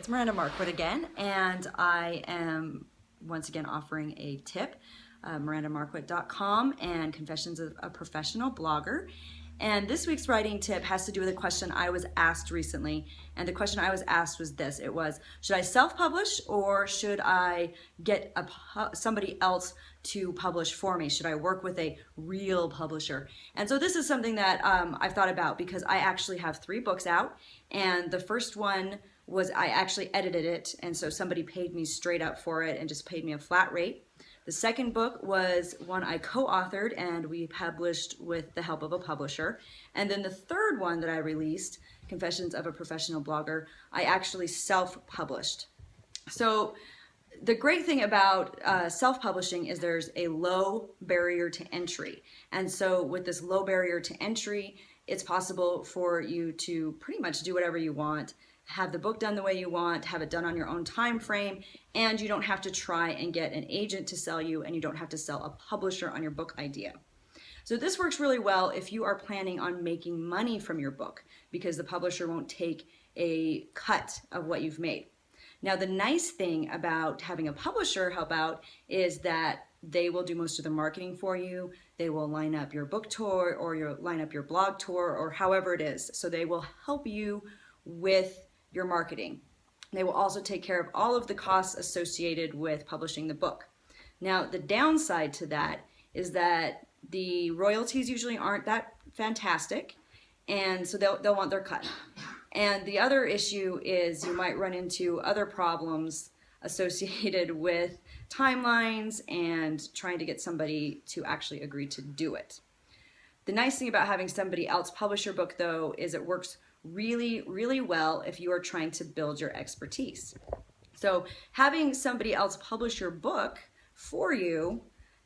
it's Miranda Marquardt again, and I am once again offering a tip, mirandamarquardt.com and Confessions of a Professional Blogger. And this week's writing tip has to do with a question I was asked recently. And the question I was asked was this. It was, should I self-publish or should I get somebody else to publish for me? Should I work with a real publisher? And so this is something that I've thought about because I actually have 3 books out. And the first one was I actually edited it. And so somebody paid me straight up for it and just paid me a flat rate. The second book was one I co-authored and we published with the help of a publisher. And then the third one that I released, Confessions of a Professional Blogger, I actually self-published. So the great thing about self-publishing is there's a low barrier to entry. And so with this low barrier to entry, it's possible for you to pretty much do whatever you want, have the book done the way you want, have it done on your own time frame, and you don't have to try and get an agent to sell you, and you don't have to sell a publisher on your book idea. So this works really well if you are planning on making money from your book, because the publisher won't take a cut of what you've made. Now, the nice thing about having a publisher help out is that they will do most of the marketing for you. They will line up your book tour or line up your blog tour or however it is. So they will help you with your marketing. They will also take care of all of the costs associated with publishing the book. Now, the downside to that is that the royalties usually aren't that fantastic, and so they'll want their cut. And the other issue is you might run into other problems associated with timelines and trying to get somebody to actually agree to do it. The nice thing about having somebody else publish your book, though, is it works really, really well if you are trying to build your expertise. So having somebody else publish your book for you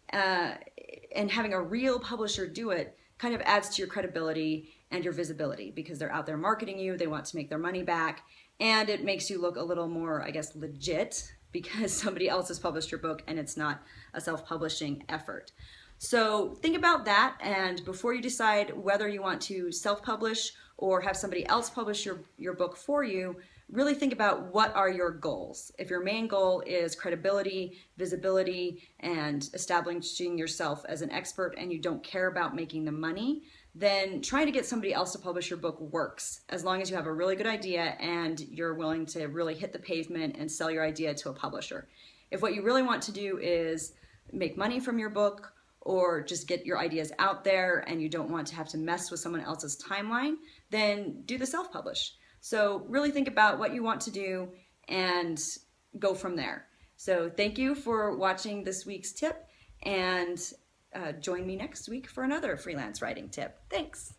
and having a real publisher do it kind of adds to your credibility and your visibility because they're out there marketing you, they want to make their money back, and it makes you look a little more, I guess, legit because somebody else has published your book and it's not a self-publishing effort. So think about that, and before you decide whether you want to self-publish or have somebody else publish your book for you, really think about what are your goals. If your main goal is credibility, visibility, and establishing yourself as an expert and you don't care about making the money, then trying to get somebody else to publish your book works as long as you have a really good idea and you're willing to really hit the pavement and sell your idea to a publisher. If what you really want to do is make money from your book or just get your ideas out there and you don't want to have to mess with someone else's timeline, then do the self-publish. So really think about what you want to do and go from there. So thank you for watching this week's tip, and join me next week for another freelance writing tip. Thanks.